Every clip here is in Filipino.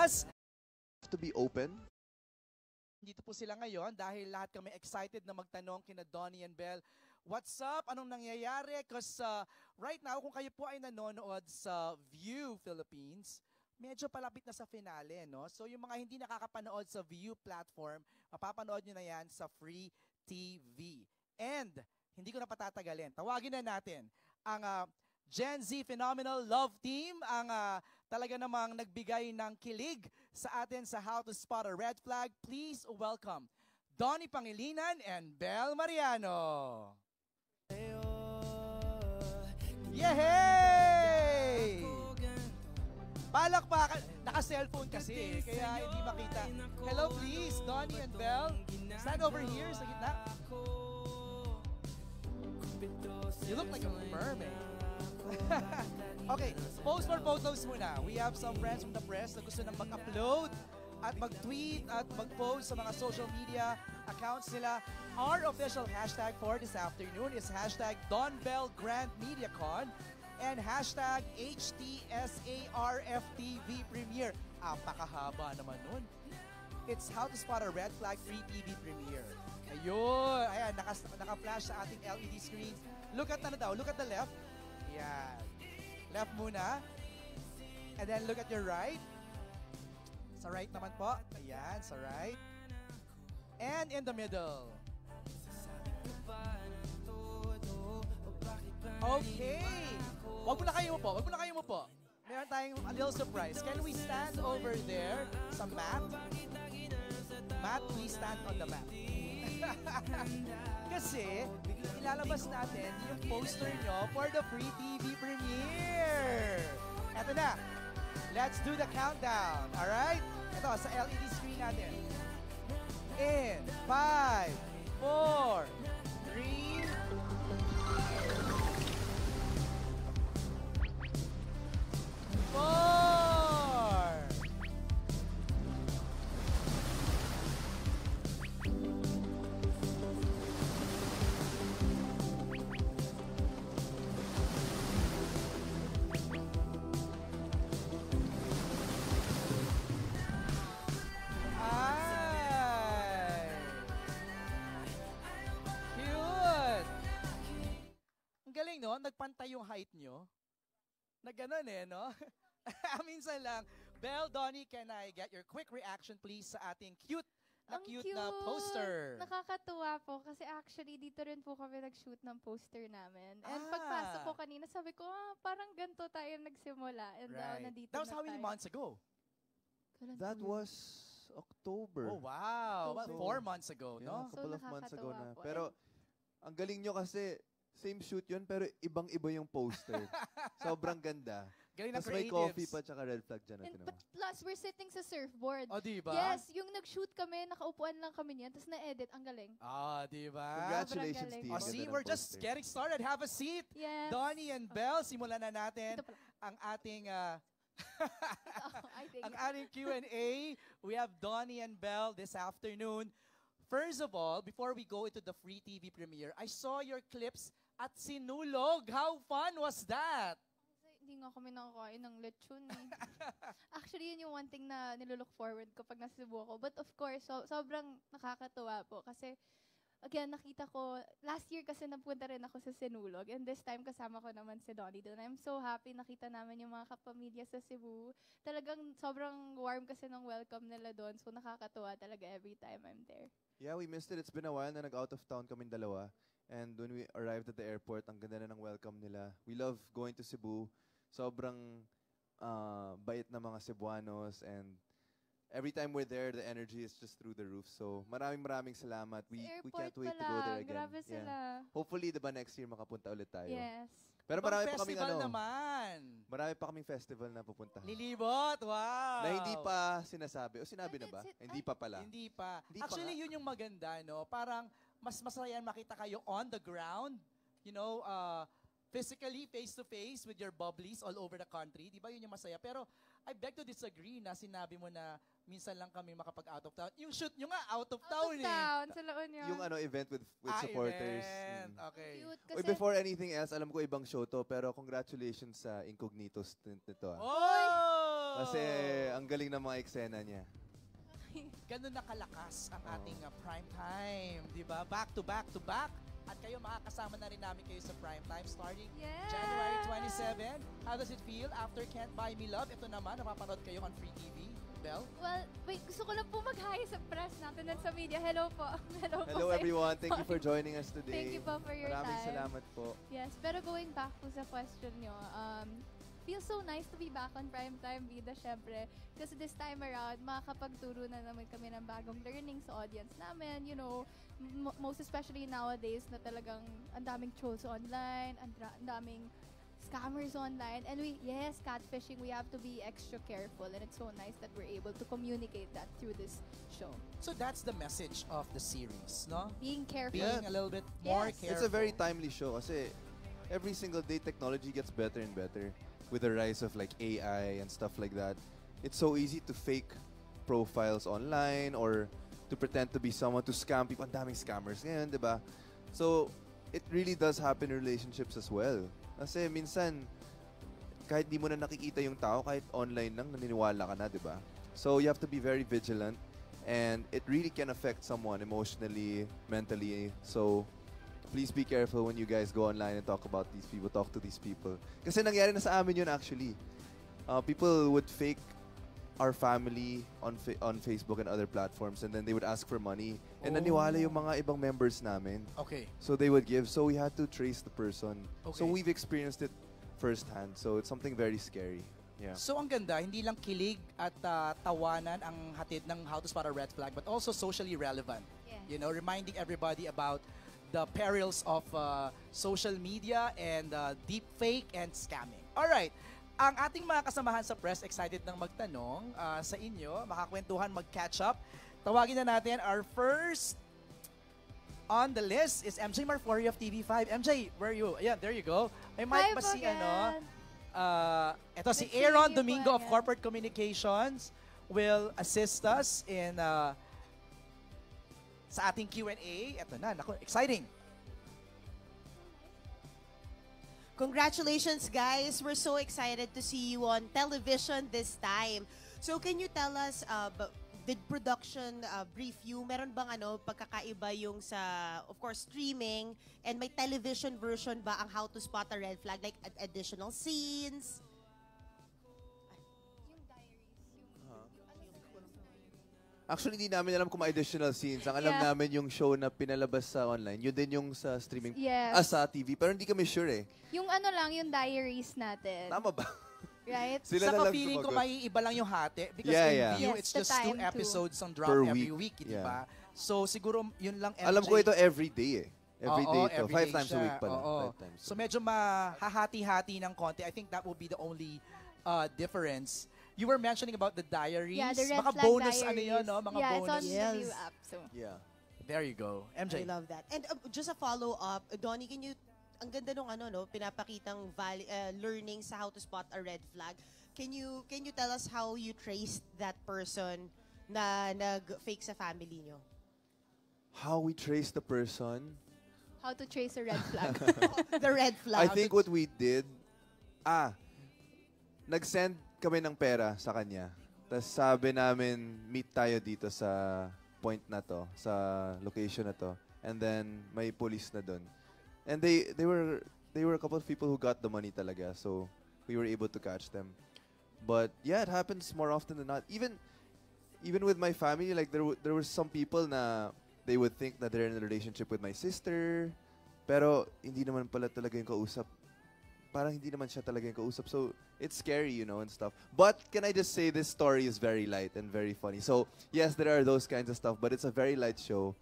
us. To be open. Dito po sila ngayon dahil lahat kami excited na magtanong kina Donnie and Belle. What's up? Anong nangyayari? Because right now, kung kayo po ay nanonood sa View Philippines, medyo palapit na sa finale, no? So yung mga hindi nakakapanood sa View platform, mapapanood nyo na yan sa Free TV. And, hindi ko na patatagalin. Tawagin na natin ang Gen Z Phenomenal Love Team, ang talaga namang nagbigay ng kilig sa atin sa How to Spot a Red Flag. Please welcome Donnie Pangilinan and Belle Mariano. Yehey! Palakpakan. Naka-cellphone kasi, kaya hindi makita. Hello please, Donnie and Belle. Stand over here sa gitna. You look like a mermaid. Okay, pose for photos muna. We have some friends from the press na gusto nang mag-upload at mag-tweet at mag-post sa mga social media accounts nila. Our official hashtag for this afternoon is hashtag DonBellGrandMediaCon and hashtag HTSARFTV Premiere. Pakahaba naman nun. It's How to Spot a Red Flag Free TV Premiere. Ayun, ayan, naka-flash sa ating LED screen. Look at look at the left. Yan. Left muna. And then look at your right. Sa right naman po. Ayan, sa right. And in the middle. Okay. Wag mo na kayo mo po. Meron tayong a little surprise. Can we stand over there sa mat? Mat, please stand on the mat. Kasi, ilalabas natin yung poster nyo for the Free TV premiere. Eto na. Let's do the countdown. Alright? Ito, sa LED screen natin. In 5, 4, 3, 4. Galing, no? Nagpantay yung height nyo. Nagganon no? Minsan lang. Belle, Donnie, can I get your quick reaction please sa ating cute na poster? Nakakatuwa po kasi actually dito rin po kami nag-shoot ng poster namin. And pagpasok ko kanina, sabi ko, parang ganito tayo nagsimula. And nandito That was how many months ago? That was October. Oh, wow. About 4 months ago, yeah, no? A couple of months ago na. Po. Pero, ang galing nyo kasi, same shoot yun, pero ibang-iba yung poster. Sobrang ganda. Galing ng Tapos may creatives. coffee pa tsaka red flag dyan. But plus, we're sitting sa surfboard. Oh, diba? Yes, yung nag-shoot kami, nakaupuan lang kami niyan, tapos na-edit, ang galing. Diba? Congratulations, team. Oh, see, we're just getting started. Have a seat. Yes. Donnie and Belle, simulan na natin ang ating ang ating Q&A. We have Donnie and Belle this afternoon. First of all, before we go into the Free TV premiere, I saw your clips at Sinulog. How fun was that? Hindi nga kami nakakain ng lechon Actually, yun yung one thing na nilook forward ko pag nasa Cebu ako. But of course, sobrang nakakatuwa po. Kasi, again, nakita ko, last year kasi napunta rin ako sa Sinulog. And this time, kasama ko naman si Donnie doon. I'm so happy nakita namin yung mga kapamilya sa Cebu. Talagang sobrang warm kasi ng welcome nila doon. So, nakakatuwa talaga every time I'm there. Yeah, we missed it. It's been a while na nag-out of town kaming dalawa. And when we arrived at the airport, ang ganda na ng welcome nila. We love going to Cebu. Sobrang bait na mga Cebuanos. And every time we're there, the energy is just through the roof. So maraming salamat. We can't wait to go there again. Grabe sila. Yeah. Hopefully, diba next year makapunta ulit tayo. Yes. Pero marami pa kaming naman. Marami pa kaming festival na pupuntahan. Lilibot, wow. Na hindi pa sinasabi. O sinabi na ba? Hindi pa pala. Hindi pa. Actually, yun yung maganda, no? Parang mas masaya makita kayo on the ground, you know, physically, face-to-face with your bubblies all over the country. Di ba yun yung masaya? Pero I beg to disagree na sinabi mo na minsan lang kami makapag-out of town. Yung shoot nyo nga, out of town Sa La Union. Yung event with supporters. Event. Okay. Cute, kasi before anything else, alam ko ibang show to, pero congratulations sa Incognitos nito. Oh! Kasi ang galing ng mga eksena niya. Ganun na kalakas ang ating prime time, di ba? Back to back to back. At kayo, makakasama na rin namin kayo sa prime time starting Yeah. January 27. How does it feel after Can't Buy Me Love? Ito naman, napapanood kayo on Free TV. Belle? Well, wait, gusto ko lang po mag-hi sa press natin at sa media. Hello po. Hello po. Hello sa- everyone, thank you for joining us today. Thank you po for your Maraming time. salamat po. Yes, pero going back po sa question nyo, feels so nice to be back on Primetime Vida, syempre. Kasi this time around, makakapagturo na naman kami ng bagong learning sa audience namin. You know, most especially nowadays na talagang ang daming trolls online, ang daming scammers online. And catfishing, we have to be extra careful. And it's so nice that we're able to communicate that through this show. So that's the message of the series, no? Being careful. Being a little bit more Yes. careful. It's a very timely show kasi every single day technology gets better and better with the rise of like AI and stuff like that. It's so easy to fake profiles online or to pretend to be someone to scam people. Ang daming scammers ngayon, di ba? So, it really does happen in relationships as well. Kasi minsan, kahit di mo na nakikita yung tao, kahit online lang, naniniwala ka na, di ba? So, you have to be very vigilant and it really can affect someone emotionally, mentally. So, please be careful when you guys go online and talk about these people, talk to these people. Kasi nangyari na sa amin yun actually. People would fake our family on Facebook and other platforms and then they would ask for money. And naniwala yung mga ibang members namin. Okay. So they would give. So we had to trace the person. Okay. So we've experienced it firsthand. So it's something very scary. Yeah. So ang ganda, hindi lang kilig at tawanan ang hatid ng How to Spot a Red Flag, but also socially relevant. Yes. You know, reminding everybody about the perils of social media and deep fake and scamming. All right. Ang ating mga kasamahan sa press excited nang magtanong sa inyo, makakwentuhan, mag-catch up. Tawagin na natin our first on the list is MJ Marfori of TV5. MJ, where are you? Ayan, there you go. May mic Hi ba po, si Ken. ito si Let's Aaron see you po, Domingo of ayan. Corporate Communications will assist us in sa ating Q&A. Ito na, naku, exciting. Congratulations, guys. We're so excited to see you on television this time. So, can you tell us, did production brief you? Meron bang pagkakaiba yung sa, of course, streaming and may television version ba ang How to Spot a Red Flag? Like additional scenes? Yung diaries, Actually, hindi namin alam kung may additional scenes. Ang alam Yeah. namin yung show na pinalabas sa online. Yun din yung sa streaming. Yes. Sa TV. Pero hindi kami sure eh. yung ano lang, yung diaries natin. Tama ba? Right? Sila Sa na lang feeling ko sumagot. may iba lang yung hati because Yeah, in yeah. View, Yes, it's the just 2 time too. episodes on drop Per every week. week, di Yeah. ba? So siguro yun lang MJ. Alam ko ito every day eh. Every Oo, day ito. every 5 day times a siya. week pala. Oo. 5 times a So week. medyo mahahati-hati ng konti. I think that will be the only difference. You were mentioning about the diaries. Yeah, the red Baka flag bonus diaries. ano yun, no? Mga yeah, bonus. it's on the Yes. View app. So. Yeah. There you go. I MJ. love that. And just a follow-up, Donnie, can you, ang ganda nung pinapakitang learning sa How to Spot a Red Flag. Can you tell us how you traced that person na nag-fake sa family nyo? How we trace the person? How to trace a red flag. The red I flag. think what we did, nag-send kami ng pera sa kanya. Tapos sabi namin, meet tayo dito sa point na to, sa location na to. And then may police na doon. And they were a couple of people who got the money talaga. So we were able to catch them. But yeah, it happens more often than not. Even with my family, like there were some people na they would think that they're in a relationship with my sister. Pero hindi naman pala talaga yung kausap. Parang hindi naman siya talaga yung kausap. So, it's scary, you know, and stuff. But, can I just say, this story is very light and very funny. So, yes, there are those kinds of stuff, but it's a very light show.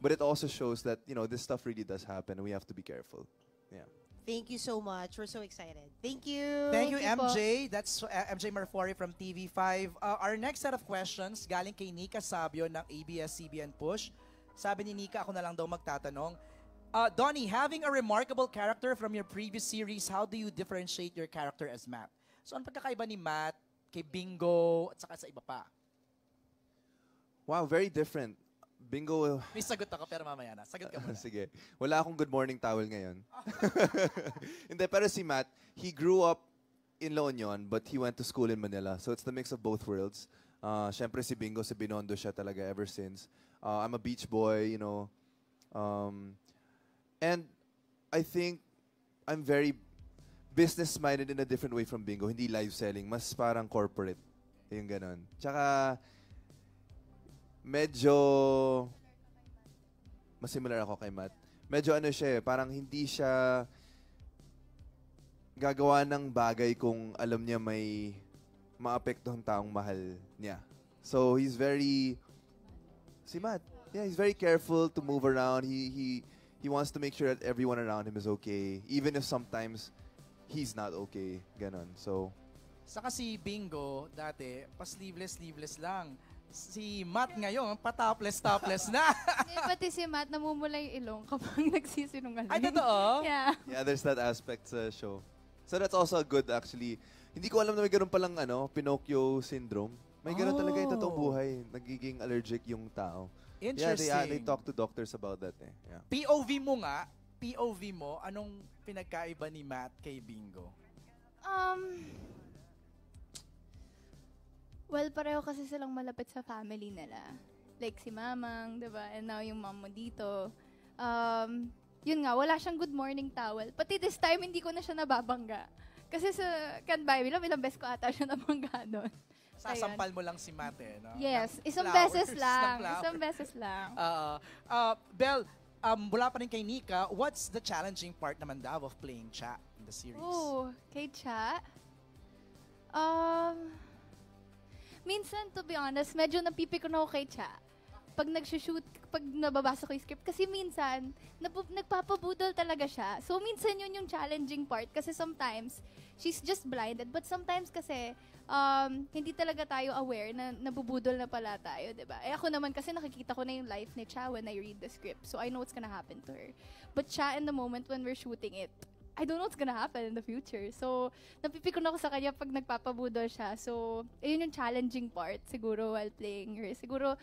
But it also shows that, you know, this stuff really does happen and we have to be careful. Yeah. Thank you so much. We're so excited. Thank you. Thank you, Thank you po. MJ. That's MJ Marfori from TV5. Our next set of questions galing kay Nika Sabio ng ABS-CBN Push. Sabi ni Nika, ako na lang daw magtatanong. Donnie, having a remarkable character from your previous series, how do you differentiate your character as Matt? So, ano pagkakaiba ni Matt, kay Bingo, at saka sa iba pa? Wow, very different. Bingo. May sagot ako, pero mamaya na. Sagot ka muna. Sige. Wala akong good morning towel ngayon. Hindi, pero si Matt, he grew up in La Union, but he went to school in Manila. So it's the mix of both worlds. Siyempre si Bingo, si Binondo siya talaga ever since. I'm a beach boy, you know. And I think I'm very business-minded in a different way from Bingo. Hindi live selling. Mas parang corporate. Yung ganon. Tsaka, medyo mas similar ako kay Matt. Medyo ano siya parang hindi siya gagawa ng bagay kung alam niya may maapektuhang taong mahal niya. So he's very si Matt. Yeah, he's very careful to move around. He wants to make sure that everyone around him is okay, even if sometimes he's not okay. Ganon. So Saka si Bingo, dati, pa-sleeveless lang. Si Matt ngayon, pa-topless na. Eh, pati si Matt, namumula yung ilong kapag nagsisinungaling. Ay, totoo? Yeah. yeah, there's that aspect sa show. So that's also good actually. Hindi ko alam na may ganun palang Pinocchio syndrome. May ganun talaga yung totoong buhay. Nagiging allergic yung tao. Interesting. Yeah, they talk to doctors about that eh. Yeah. POV mo, anong pinagkaiba ni Matt kay Bingo? Well, pareho kasi silang malapit sa family nila. Like si Mamang, diba? And now yung mom mo dito. Yun nga, wala siyang good morning towel. Pati this time, hindi ko na siya nababangga. Kasi sa Can't Buy Me Love, ilang beses ko ata siya nabangga doon. Sasampal mo lang si Matt eh, no? Yes, Ng isang flowers, beses lang. ng flowers. Isang beses lang. Belle, mula pa rin kay Nika, what's the challenging part naman daw of playing Cha in the series? Oh, kay Cha? Minsan, to be honest, medyo napipikon ako kay Cha. Pag nag-shoot, pag nababasa ko yung script. Kasi minsan, nagpapabudol talaga siya. So, minsan yun yung challenging part. Kasi sometimes, she's just blinded. But sometimes kasi, hindi talaga tayo aware na nabubudol na pala tayo, diba? Eh ako naman kasi nakikita ko na yung life ni Cha when I read the script. So, I know what's gonna happen to her. But Cha, in the moment when we're shooting it, I don't know what's gonna happen in the future. So, napipikon ako sa kanya pag nagpapabudol siya. So, ayun yung challenging part siguro while playing her. Siguro,